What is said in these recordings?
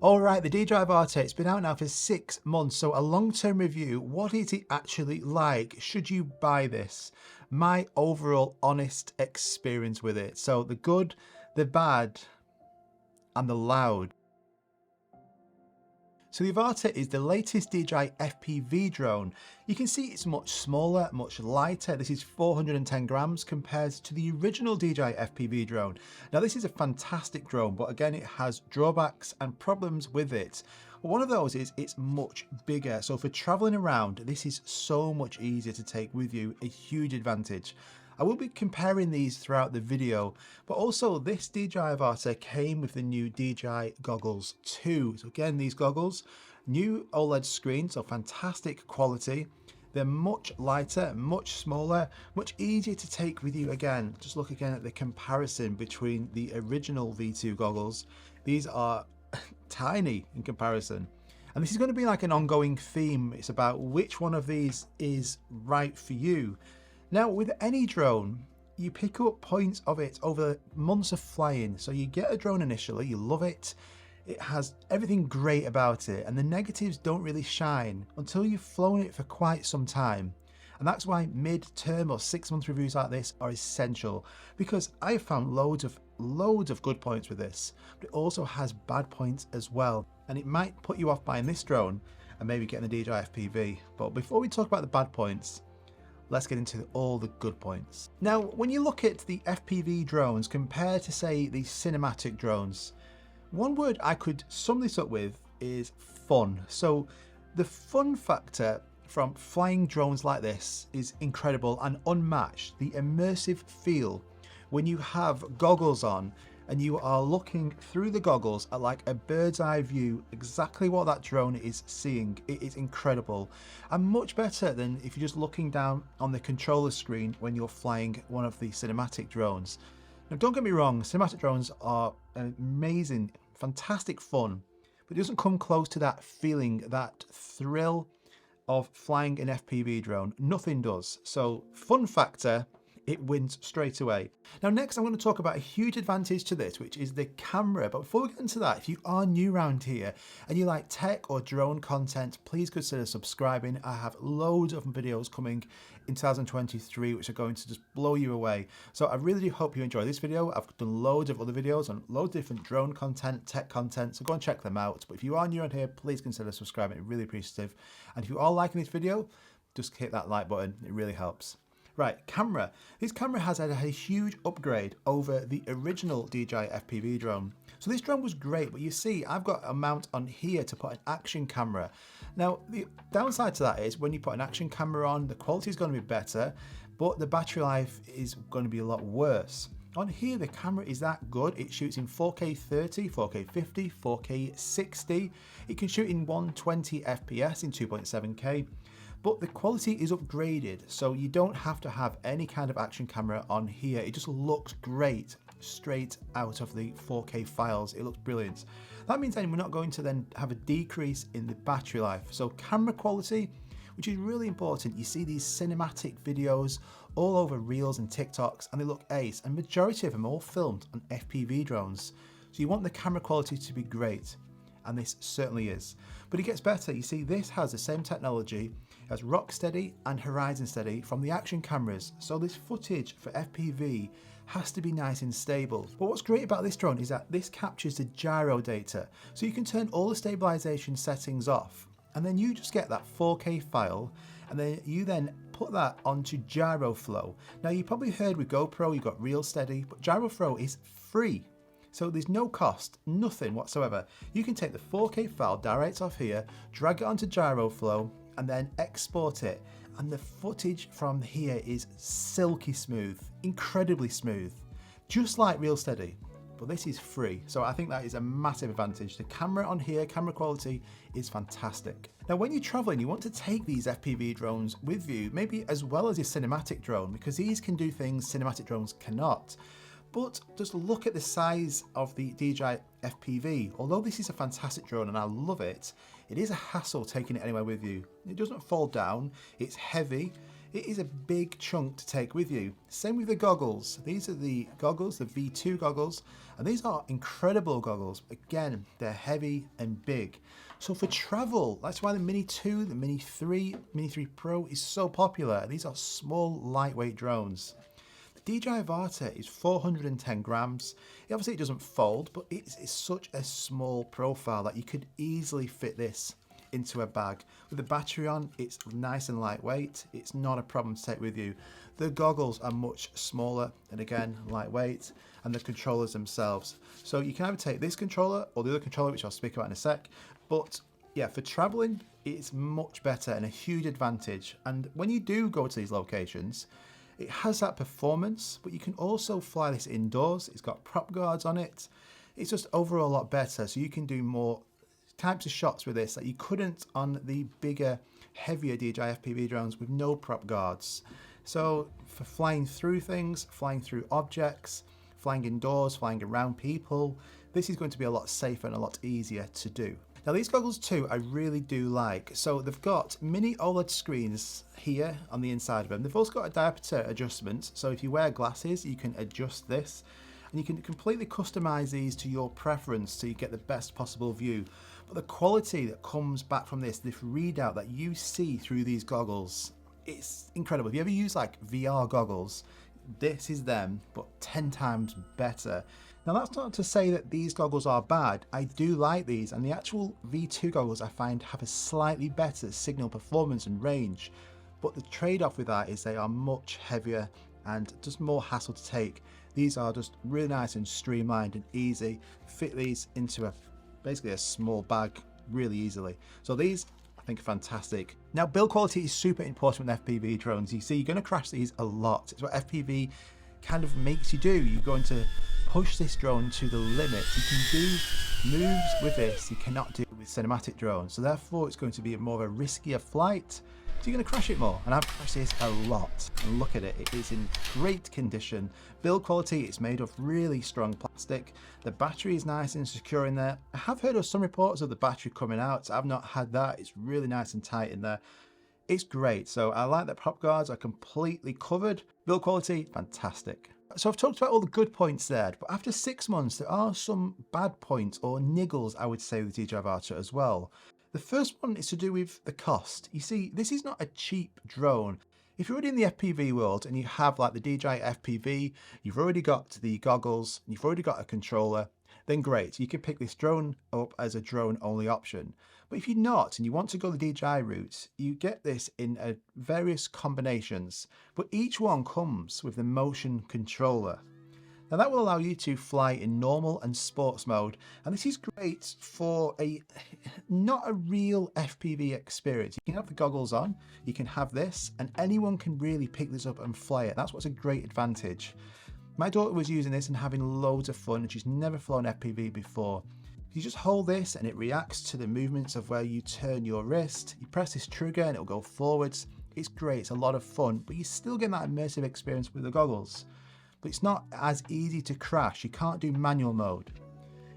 Alright, the DJI Avata, it's been out now for 6 months, so a long-term review. What is it actually like? Should you buy this? My overall honest experience with it. So the good, the bad, and the loud. So the Avata is the latest DJI FPV drone. You can see it's much smaller, much lighter. This is 410 grams compared to the original DJI FPV drone. Now this is a fantastic drone, but again it has drawbacks and problems with it. One of those is it's much bigger. So for traveling around, this is so much easier to take with you, a huge advantage. I will be comparing these throughout the video, but also this DJI Avata came with the new DJI goggles too. So again, these goggles, new OLED screen, so fantastic quality. They're much lighter, much smaller, much easier to take with you again. Just look again at the comparison between the original V2 goggles. These are tiny in comparison. And this is going to be like an ongoing theme. It's about which one of these is right for you. Now, with any drone, you pick up points of it over months of flying. So you get a drone initially, you love it, it has everything great about it, and the negatives don't really shine until you've flown it for quite some time. And that's why mid-term or 6-month reviews like this are essential, because I have found loads of good points with this, but it also has bad points as well. And it might put you off buying this drone and maybe getting the DJI FPV. But before we talk about the bad points, let's get into all the good points. Now, when you look at the FPV drones compared to, say, the cinematic drones, one word I could sum this up with is fun. So the fun factor from flying drones like this is incredible and unmatched. The immersive feel when you have goggles on and you are looking through the goggles at like a bird's eye view, exactly what that drone is seeing. It is incredible and much better than if you're just looking down on the controller screen when you're flying one of the cinematic drones. Now, don't get me wrong, cinematic drones are amazing, fantastic fun, but it doesn't come close to that feeling, that thrill of flying an FPV drone. Nothing does. So fun factor, it wins straight away. Now next I'm going to talk about a huge advantage to this, which is the camera. But before we get into that, if you are new around here and you like tech or drone content, please consider subscribing. I have loads of videos coming in 2023 which are going to just blow you away. So I really do hope you enjoy this video. I've done loads of other videos on loads of different drone content, tech content, so go and check them out. But if you are new around here, please consider subscribing. I'm really appreciative. And if you are liking this video, just hit that like button. It really helps. Right, camera. This camera has had a huge upgrade over the original DJI FPV drone. So this drone was great, but you see, I've got a mount on here to put an action camera. Now, the downside to that is when you put an action camera on, the quality is going to be better, but the battery life is going to be a lot worse. On here, the camera is that good. It shoots in 4K 30, 4K 50, 4K 60. It can shoot in 120 FPS in 2.7K. But the quality is upgraded, so you don't have to have any kind of action camera on here. It just looks great straight out of the 4K files. It looks brilliant. That means then we're not going to then have a decrease in the battery life. So camera quality, which is really important. You see these cinematic videos all over Reels and TikToks, and they look ace, and majority of them are all filmed on FPV drones. So you want the camera quality to be great, and this certainly is. But it gets better. You see, this has the same technology as Rock Steady and Horizon Steady from the action cameras. So this footage for FPV has to be nice and stable. But what's great about this drone is that this captures the gyro data. So you can turn all the stabilization settings off, and then you just get that 4K file, and then you put that onto gyro flow. Now, you probably heard with GoPro, you've got Real Steady, but gyro flow is free. So there's no cost, nothing whatsoever. You can take the 4K file direct off here, drag it onto GyroFlow, and then export it. And the footage from here is silky smooth, incredibly smooth, just like Real Steady. But this is free, so I think that is a massive advantage. The camera on here, camera quality is fantastic. Now, when you're traveling, you want to take these FPV drones with you, maybe as well as your cinematic drone, because these can do things cinematic drones cannot. But just look at the size of the DJI FPV. Although this is a fantastic drone and I love it, it is a hassle taking it anywhere with you. It doesn't fall down, it's heavy, It is a big chunk to take with you. Same with the goggles. These are the goggles, the V2 goggles, and these are incredible goggles. Again, they're heavy and big. So for travel, that's why the Mini 2, the Mini 3, Mini 3 Pro is so popular. These are small, lightweight drones. The DJI Avata is 410 grams. Obviously it doesn't fold, but it's such a small profile that you could easily fit this into a bag. With the battery on, it's nice and lightweight. It's not a problem to take with you. The goggles are much smaller and again, lightweight, and the controllers themselves. So you can either take this controller or the other controller, which I'll speak about in a sec. But yeah, for traveling, it's much better and a huge advantage. And when you do go to these locations, it has that performance, but you can also fly this indoors. It's got prop guards on it. It's just overall a lot better. So you can do more types of shots with this that you couldn't on the bigger, heavier DJI FPV drones with no prop guards. So for flying through things, flying through objects, flying indoors, flying around people, this is going to be a lot safer and a lot easier to do. Now these goggles too, I really do like. So they've got mini OLED screens here on the inside of them. They've also got a diopter adjustment. So if you wear glasses, you can adjust this and you can completely customize these to your preference so you get the best possible view. But the quality that comes back from this readout that you see through these goggles, it's incredible. If you ever use like VR goggles, this is them, but 10 times better. Now that's not to say that these goggles are bad. I do like these, and the actual V2 goggles I find have a slightly better signal performance and range. But the trade-off with that is they are much heavier and just more hassle to take. These are just really nice and streamlined and easy. Fit these into basically a small bag really easily. So these I think are fantastic. Now build quality is super important with FPV drones. You see, you're going to crash these a lot. It's what FPV kind of makes you do. You're going to push this drone to the limit. You can do moves with this you cannot do with cinematic drones. So therefore it's going to be more of a riskier flight. So you're going to crash it more, and I've crashed this a lot. And look at it, it is in great condition. Build quality, it's made of really strong plastic. The battery is nice and secure in there. I have heard of some reports of the battery coming out. I've not had that. It's really nice and tight in there. It's great. So I like that prop guards are completely covered. Build quality, fantastic. So I've talked about all the good points there, but after 6 months, there are some bad points or niggles, I would say, with DJI Avata as well. The first one is to do with the cost. You see, this is not a cheap drone. If you're already in the FPV world and you have like the DJI FPV, you've already got the goggles, you've already got a controller, then great, you can pick this drone up as a drone only option. But if you're not and you want to go the DJI route, you get this in various combinations, but each one comes with the motion controller. Now that will allow you to fly in normal and sports mode, and this is great for not a real FPV experience. You can have the goggles on, you can have this, and anyone can really pick this up and fly it. That's what's a great advantage. My daughter was using this and having loads of fun, and she's never flown FPV before. You just hold this and it reacts to the movements of where you turn your wrist. You press this trigger and it'll go forwards. It's great, it's a lot of fun, but you still get that immersive experience with the goggles. But it's not as easy to crash. You can't do manual mode.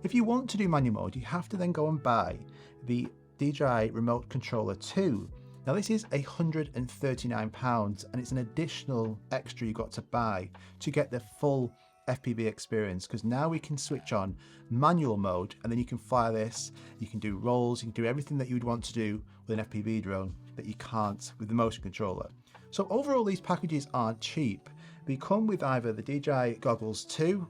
If you want to do manual mode, you have to then go and buy the DJI Remote Controller 2. Now this is £139 and it's an additional extra you got to buy to get the full FPV experience, because now we can switch on manual mode and then you can fly this, you can do rolls, you can do everything that you would want to do with an FPV drone that you can't with the motion controller. So overall these packages aren't cheap. They come with either the DJI Goggles 2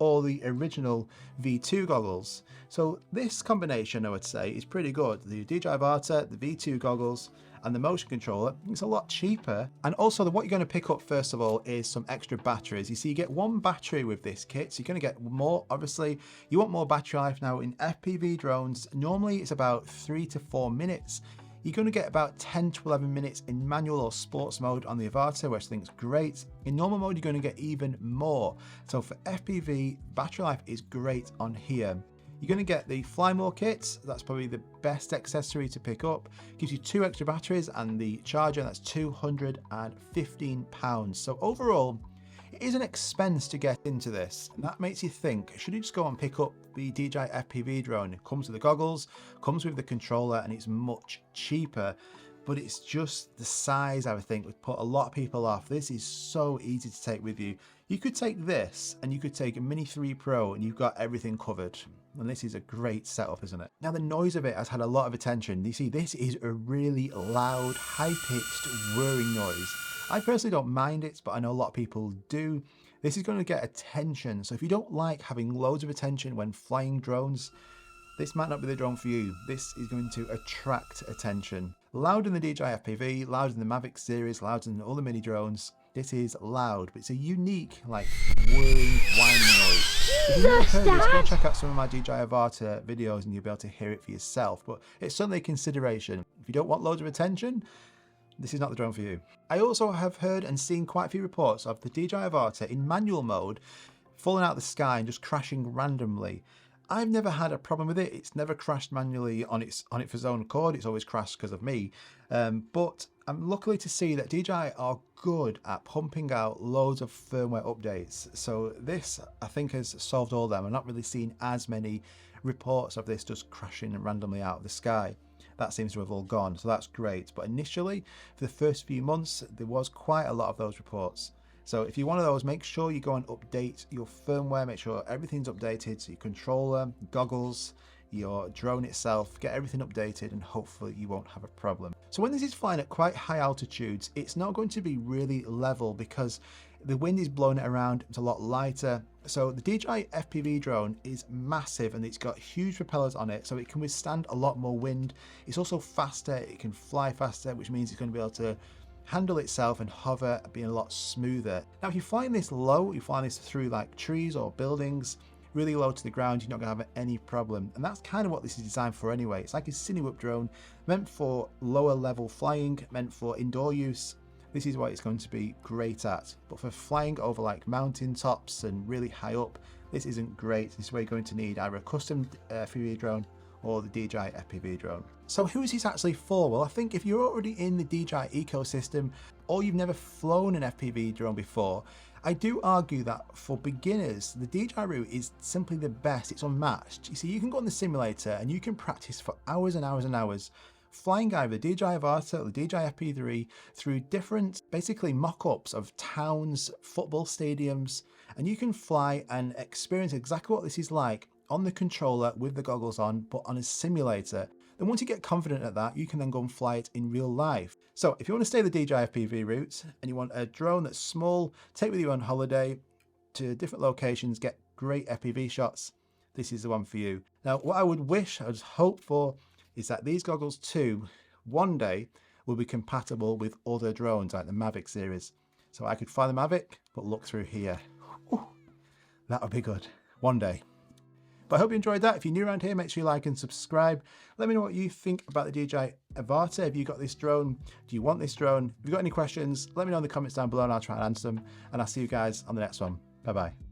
or the original V2 goggles. So this combination, I would say, is pretty good. The DJI Avata, the V2 goggles, and the motion controller, it's a lot cheaper. And also what you're going to pick up first of all is some extra batteries. You see, you get one battery with this kit, so you're going to get more. Obviously, you want more battery life. Now in FPV drones, normally it's about 3 to 4 minutes. You're going to get about 10 to 11 minutes in manual or sports mode on the Avata, which I think is great. In normal mode, you're going to get even more. So for FPV, battery life is great on here. You're going to get the Fly More kit. That's probably the best accessory to pick up. Gives you 2 extra batteries and the charger, that's £215. So overall, it is an expense to get into this, and that makes you think, should you just go and pick up the DJI FPV drone? It comes with the goggles, comes with the controller, and it's much cheaper. but it's just the size, I would think, would put a lot of people off. This is so easy to take with you. You could take this and you could take a Mini 3 Pro and you've got everything covered. And this is a great setup, isn't it? Now, the noise of it has had a lot of attention. You see, this is a really loud, high-pitched, whirring noise. I personally don't mind it, but I know a lot of people do. This is going to get attention. So if you don't like having loads of attention when flying drones, this might not be the drone for you. This is going to attract attention. Louder than the DJI FPV, louder than the Mavic series, louder than all the mini drones. This is loud, but it's a unique, like, whirring, whining noise. If you've never heard this, go check out some of my DJI Avata videos and you'll be able to hear it for yourself. But it's certainly a consideration. If you don't want loads of attention, this is not the drone for you. I also have heard and seen quite a few reports of the DJI Avata in manual mode falling out of the sky and just crashing randomly. I've never had a problem with it. It's never crashed manually on it for its own accord. It's always crashed because of me. But I'm lucky to see that DJI are good at pumping out loads of firmware updates. So this, I think, has solved all of them. I've not really seen as many reports of this just crashing randomly out of the sky. That seems to have all gone, so that's great. But initially, for the first few months, there was quite a lot of those reports. So if you're one of those, make sure you go and update your firmware, make sure everything's updated, so your controller, goggles, your drone itself, get everything updated and hopefully you won't have a problem. So when this is flying at quite high altitudes, it's not going to be really level because the wind is blowing it around, it's a lot lighter. So the DJI FPV drone is massive and it's got huge propellers on it, so it can withstand a lot more wind. It's also faster, it can fly faster, which means it's going to be able to handle itself and hover, being a lot smoother. Now, if you're flying this low, you're flying this through like trees or buildings, really low to the ground, you're not going to have any problem. And that's kind of what this is designed for anyway. It's like a cine-whip drone, meant for lower level flying, meant for indoor use. This is what it's going to be great at. But for flying over like mountain tops and really high up, this isn't great. This is where you're going to need either a custom FPV drone or the DJI FPV drone. So who is this actually for? Well, I think if you're already in the DJI ecosystem or you've never flown an FPV drone before, I do argue that for beginners, the DJI route is simply the best. It's unmatched. You see, you can go on the simulator and you can practice for hours and hours and hours, flying either the DJI Avata or the DJI FPV through different, basically mock-ups of towns, football stadiums, and you can fly and experience exactly what this is like on the controller with the goggles on, but on a simulator. Then once you get confident at that, you can then go and fly it in real life. So if you want to stay the DJI FPV route and you want a drone that's small, take with you on holiday to different locations, get great FPV shots, this is the one for you. Now, what I would hope for is that these goggles too, one day, will be compatible with other drones like the Mavic series. So I could fly the Mavic, but look through here. Ooh, that would be good, one day. But I hope you enjoyed that. If you're new around here, make sure you like and subscribe. Let me know what you think about the DJI Avata. Have you got this drone? Do you want this drone? If you've got any questions, let me know in the comments down below and I'll try and answer them. And I'll see you guys on the next one. Bye-bye.